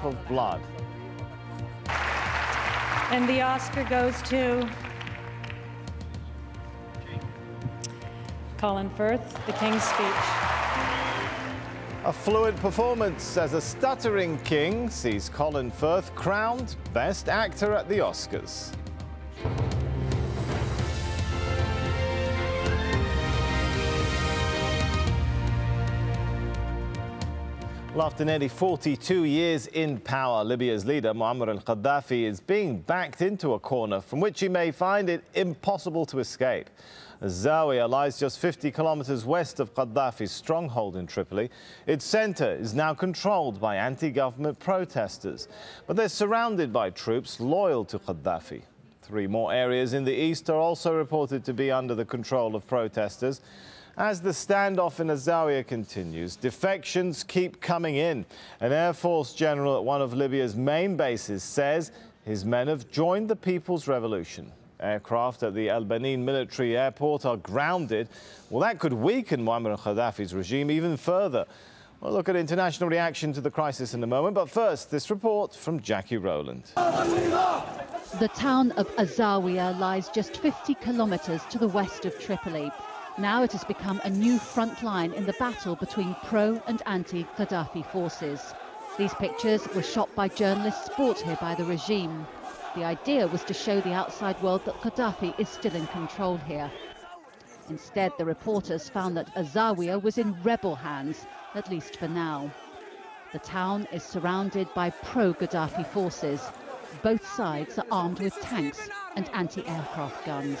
drop of blood. And the Oscar goes to Colin Firth, The King's Speech. A fluent performance as a stuttering king sees Colin Firth crowned Best Actor at the Oscars. Well, after nearly 42 years in power, Libya's leader, Muammar al-Gaddafi, is being backed into a corner from which he may find it impossible to escape. AlJazeera lies just 50 kilometers west of Gaddafi's stronghold in Tripoli. Its center is now controlled by anti-government protesters, but they're surrounded by troops loyal to Gaddafi. 3 more areas in the east are also reported to be under the control of protesters. As the standoff in AlJazeera continues, defections keep coming in. An Air Force general at one of Libya's main bases says his men have joined the People's Revolution. Aircraft at the Al Banin military airport are grounded. Well, that could weaken Muammar al-Gaddafi's regime even further. We'll look at international reaction to the crisis in a moment, but first, this report from Jackie Rowland. The town of AlJazeera lies just 50 kilometers to the west of Tripoli. Now it has become a new front line in the battle between pro- and anti-Gaddafi forces. These pictures were shot by journalists brought here by the regime. The idea was to show the outside world that Gaddafi is still in control here. Instead, the reporters found that AlJazeera was in rebel hands, at least for now. The town is surrounded by pro-Gaddafi forces. Both sides are armed with tanks and anti-aircraft guns.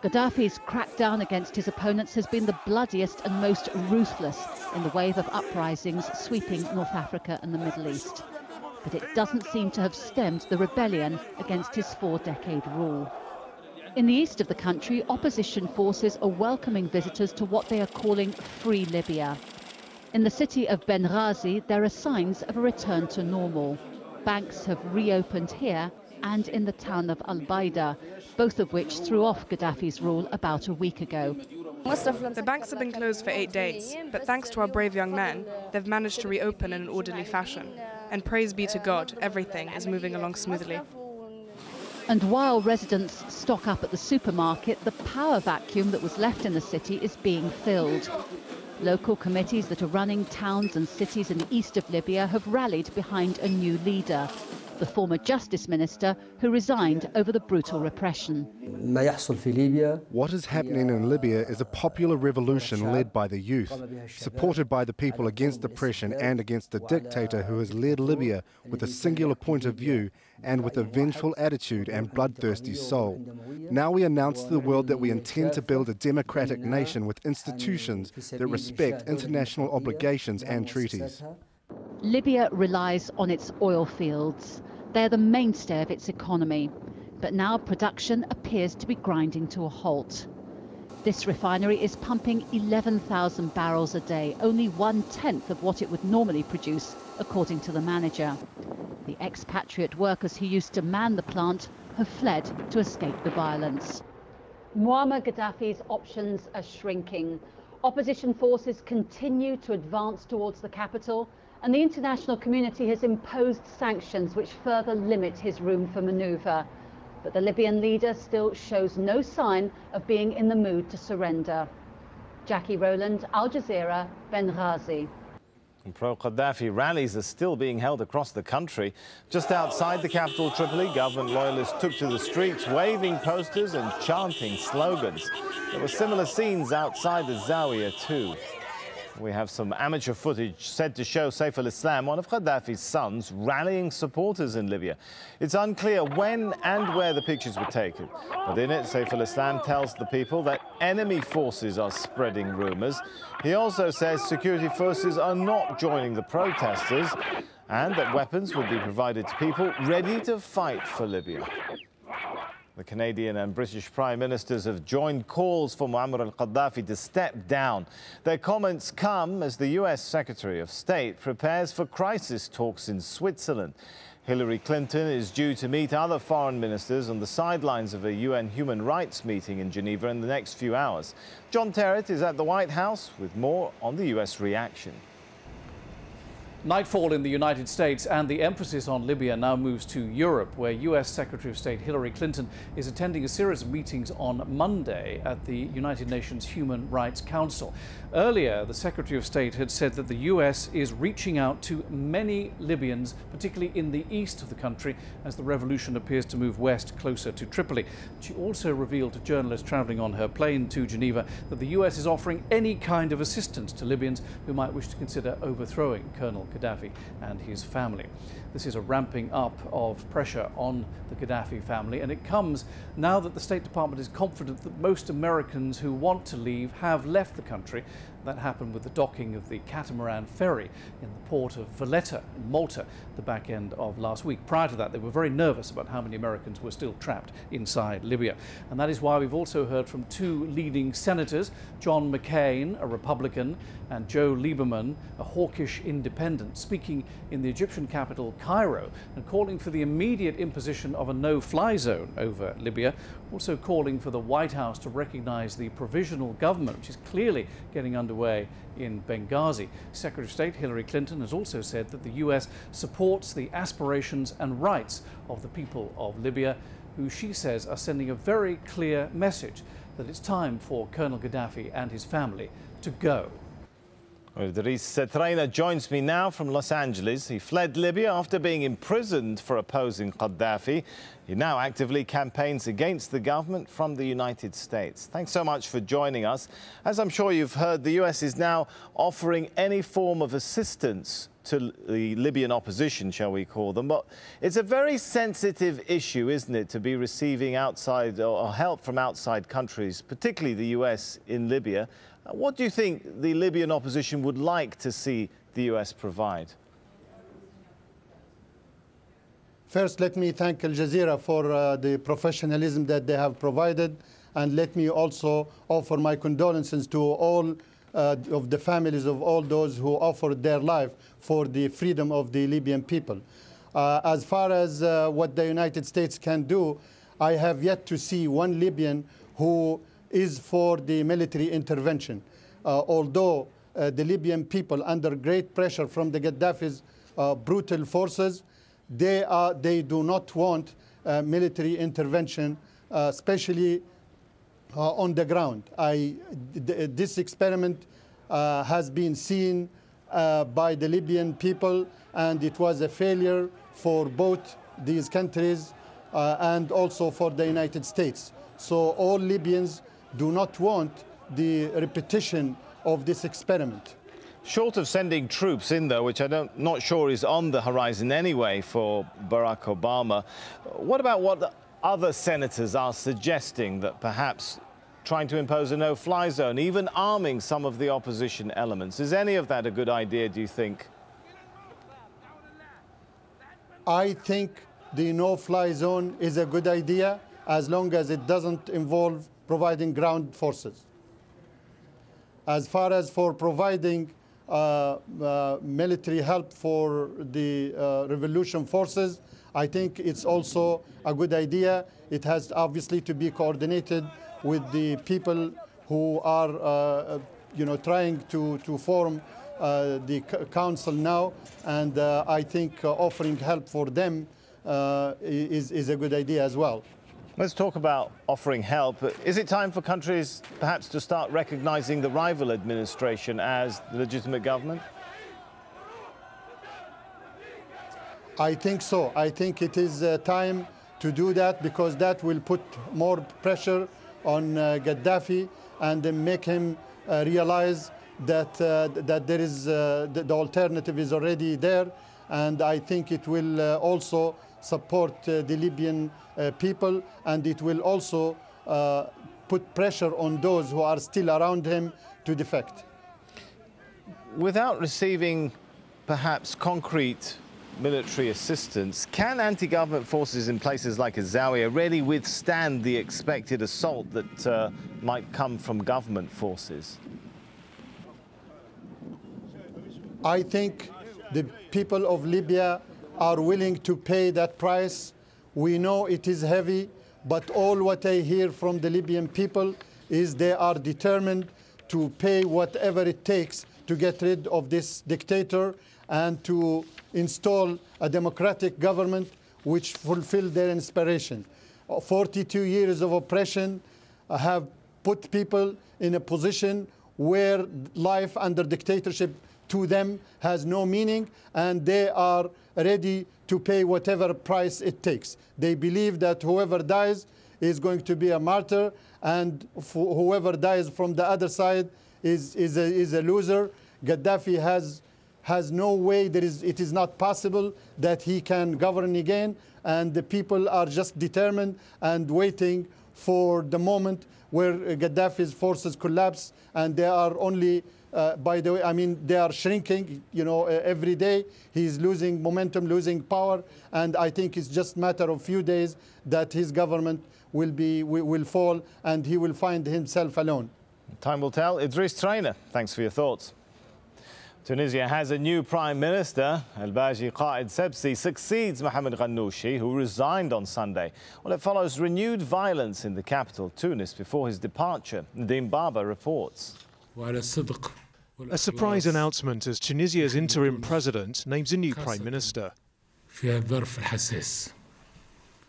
Gaddafi's crackdown against his opponents has been the bloodiest and most ruthless in the wave of uprisings sweeping North Africa and the Middle East. But it doesn't seem to have stemmed the rebellion against his 4-decade rule. In the east of the country, opposition forces are welcoming visitors to what they are calling Free Libya. In the city of Benghazi, there are signs of a return to normal. Banks have reopened here and in the town of Al-Baida, both of which threw off Gaddafi's rule about a week ago. The banks have been closed for 8 days, but thanks to our brave young men, they've managed to reopen in an orderly fashion. And praise be to God, everything is moving along smoothly. And while residents stock up at the supermarket, the power vacuum that was left in the city is being filled. Local committees that are running towns and cities in the east of Libya have rallied behind a new leader, the former justice minister who resigned over the brutal repression. What is happening in Libya is a popular revolution led by the youth, supported by the people against oppression and against a dictator who has led Libya with a singular point of view and with a vengeful attitude and bloodthirsty soul. Now we announce to the world that we intend to build a democratic nation with institutions that respect international obligations and treaties. Libya relies on its oil fields. They're the mainstay of its economy. But now production appears to be grinding to a halt. This refinery is pumping 11,000 barrels a day, only 1/10 of what it would normally produce, according to the manager. The expatriate workers who used to man the plant have fled to escape the violence. Muammar Gaddafi's options are shrinking. Opposition forces continue to advance towards the capital, and the international community has imposed sanctions which further limit his room for maneuver. But the Libyan leader still shows no sign of being in the mood to surrender. Jackie Rowland, Al Jazeera, Benghazi. Pro-Gaddafi rallies are still being held across the country. Just outside the capital, Tripoli, government loyalists took to the streets, waving posters and chanting slogans. There were similar scenes outside the Zawiya too. We have some amateur footage said to show Saif al-Islam, one of Gaddafi's sons, rallying supporters in Libya. It's unclear when and where the pictures were taken. But in it, Saif al-Islam tells the people that enemy forces are spreading rumours. He also says security forces are not joining the protesters and that weapons will be provided to people ready to fight for Libya. The Canadian and British Prime Ministers have joined calls for Muammar al-Gaddafi to step down. Their comments come as the US Secretary of State prepares for crisis talks in Switzerland. Hillary Clinton is due to meet other foreign ministers on the sidelines of a UN human rights meeting in Geneva in the next few hours. John Terrett is at the White House with more on the US reaction. Nightfall in the United States, and the emphasis on Libya now moves to Europe, where US Secretary of State Hillary Clinton is attending a series of meetings on Monday at the United Nations Human Rights Council. Earlier, the Secretary of State had said that the US is reaching out to many Libyans, particularly in the east of the country, as the revolution appears to move west closer to Tripoli. She also revealed to journalists travelling on her plane to Geneva that the US is offering any kind of assistance to Libyans who might wish to consider overthrowing Colonel Gaddafi and his family. This is a ramping up of pressure on the Gaddafi family, and it comes now that the State Department is confident that most Americans who want to leave have left the country. That happened with the docking of the catamaran ferry in the port of Valletta in Malta the back end of last week. Prior to that, they were very nervous about how many Americans were still trapped inside Libya. And that is why we've also heard from two leading senators, John McCain, a Republican, and Joe Lieberman, a hawkish independent, speaking in the Egyptian capital, Cairo, and calling for the immediate imposition of a no-fly zone over Libya, also calling for the White House to recognize the provisional government, which is clearly getting underway in Benghazi. Secretary of State Hillary Clinton has also said that the US supports the aspirations and rights of the people of Libya, who she says are sending a very clear message that it's time for Colonel Gaddafi and his family to go. Idris Setraina joins me now from Los Angeles. He fled Libya after being imprisoned for opposing Gaddafi. He now actively campaigns against the government from the United States. Thanks so much for joining us. As I'm sure you've heard, the US is now offering any form of assistance to the Libyan opposition, shall we call them. But it's a very sensitive issue, isn't it, to be receiving outside or help from outside countries, particularly the US in Libya. What do you think the Libyan opposition would like to see the US provide? First, let me thank AlJazeera for the professionalism that they have provided, and let me also offer my condolences to all of the families of all those who offered their life for the freedom of the Libyan people. As far as what the United States can do, I have yet to see one Libyan who is for the military intervention. Although the Libyan people, under great pressure from the Gaddafi's brutal forces, they do not want military intervention, especially on the ground. This experiment has been seen by the Libyan people, and it was a failure for both these countries and also for the United States. So all Libyans do not want the repetition of this experiment. Short of sending troops in, though, which not sure is on the horizon anyway for Barack Obama, what about what other senators are suggesting, that perhaps trying to impose a no-fly zone, even arming some of the opposition elements? Is any of that a good idea, do you think? I think the no-fly zone is a good idea as long as it doesn't involve providing ground forces. As far as for providing military help for the revolution forces, I think it's also a good idea. It has obviously to be coordinated with the people who are trying to form the council now, and I think offering help for them is a good idea as well. Let's talk about offering help. Is it time for countries perhaps to start recognizing the rival administration as the legitimate government? I think so. I think it is time to do that, because that will put more pressure on Gaddafi and make him realize that there is the alternative is already there, and I think it will also support the Libyan people, and it will also put pressure on those who are still around him to defect. Without receiving perhaps concrete military assistance, can anti-government forces in places like AlJazeera really withstand the expected assault that might come from government forces? I think the people of Libya are willing to pay that price. We know it is heavy, but all what I hear from the Libyan people is they are determined to pay whatever it takes to get rid of this dictator, and to install a democratic government which fulfill their inspiration. 42 years of oppression have put people in a position where life under dictatorship to them has no meaning, and they are ready to pay whatever price it takes. They believe that whoever dies is going to be a martyr, and whoever dies from the other side is a loser. Gaddafi has no way, it is not possible that he can govern again, and the people are just determined and waiting for the moment where Gaddafi's forces collapse, and they are only, by the way, I mean, they are shrinking, every day. He's losing momentum, losing power, and I think it's just a matter of few days that his government will fall, and he will find himself alone. Time will tell. Idris Trainer, thanks for your thoughts. Tunisia has a new prime minister. AlBaji Qaid Sebsi succeeds Mohamed Ghannouchi, who resigned on Sunday. Well, it follows renewed violence in the capital, Tunis, before his departure. Nadim Baba reports. A surprise announcement as Tunisia's interim president names a new prime minister.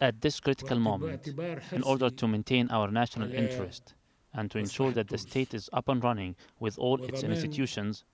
At this critical moment, in order to maintain our national interest and to ensure that the state is up and running with all its institutions,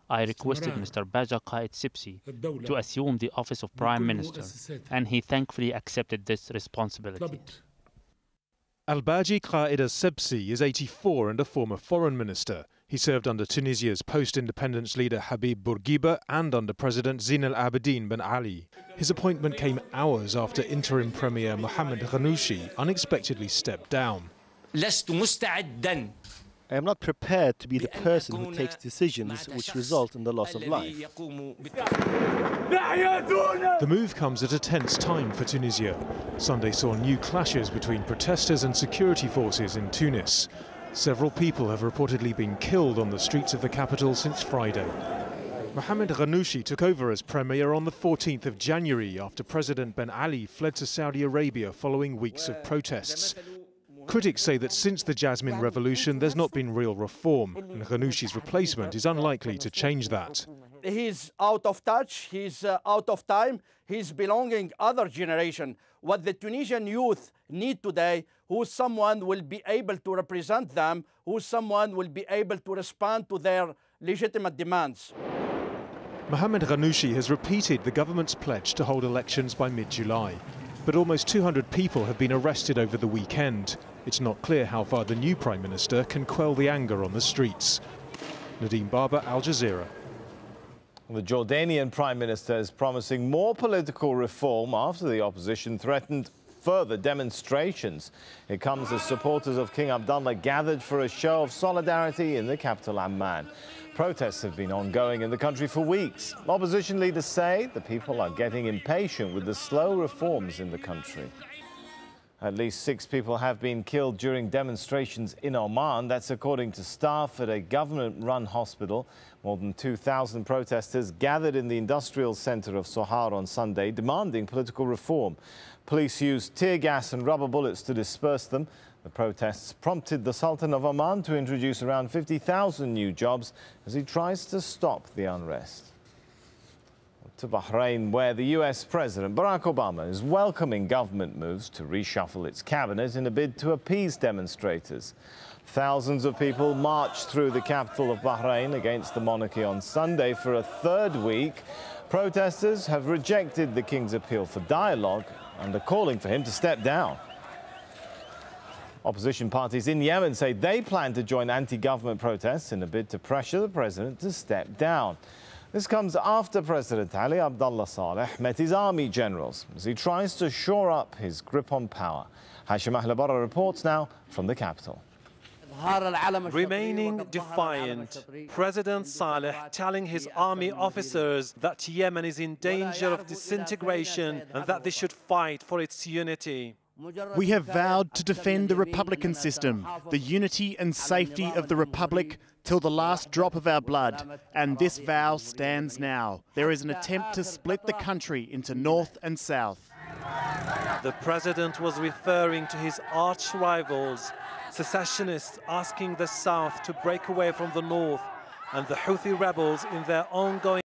I requested Mr. Baja Qaid Sebsi to assume the office of Prime Minister, and he thankfully accepted this responsibility. AlBaji Qaid Sebsi is 84 and a former foreign minister. He served under Tunisia's post-independence leader Habib Bourguiba and under President Zine El Abidine Ben Ali. His appointment came hours after interim premier Mohamed Ghannouchi unexpectedly stepped down. I am not prepared to be the person who takes decisions which result in the loss of life. The move comes at a tense time for Tunisia. Sunday saw new clashes between protesters and security forces in Tunis. Several people have reportedly been killed on the streets of the capital since Friday. Mohamed Ghannouchi took over as premier on the 14th of January after President Ben Ali fled to Saudi Arabia following weeks of protests. Critics say that since the Jasmine Revolution, there's not been real reform, and Ghannouchi's replacement is unlikely to change that. He's out of touch, he's out of time, he's belonging other generation. What the Tunisian youth need today, who someone will be able to represent them, who someone will be able to respond to their legitimate demands. Mohamed Ghannouchi has repeated the government's pledge to hold elections by mid-July. But almost 200 people have been arrested over the weekend. It's not clear how far the new Prime Minister can quell the anger on the streets. Nadim Baba, AlJazeera. The Jordanian Prime Minister is promising more political reform after the opposition threatened further demonstrations. It comes as supporters of King Abdullah gathered for a show of solidarity in the capital Amman. Protests have been ongoing in the country for weeks. Opposition leaders say the people are getting impatient with the slow reforms in the country. At least 6 people have been killed during demonstrations in Oman. That's according to staff at a government-run hospital. More than 2,000 protesters gathered in the industrial centre of Sohar on Sunday, demanding political reform. Police used tear gas and rubber bullets to disperse them. The protests prompted the Sultan of Oman to introduce around 50,000 new jobs as he tries to stop the unrest. To Bahrain, where the US President Barack Obama is welcoming government moves to reshuffle its cabinet in a bid to appease demonstrators. Thousands of people marched through the capital of Bahrain against the monarchy on Sunday for a third week. Protesters have rejected the king's appeal for dialogue and are calling for him to step down. Opposition parties in Yemen say they plan to join anti-government protests in a bid to pressure the president to step down. This comes after President Ali Abdullah Saleh met his army generals as he tries to shore up his grip on power. Hashim Ahlabarra reports now from the capital. Remaining defiant, President Saleh telling his army officers that Yemen is in danger of disintegration and that they should fight for its unity. We have vowed to defend the republican system, the unity and safety of the republic till the last drop of our blood, and this vow stands now. There is an attempt to split the country into north and south. The president was referring to his arch rivals, secessionists asking the south to break away from the north, and the Houthi rebels in their ongoing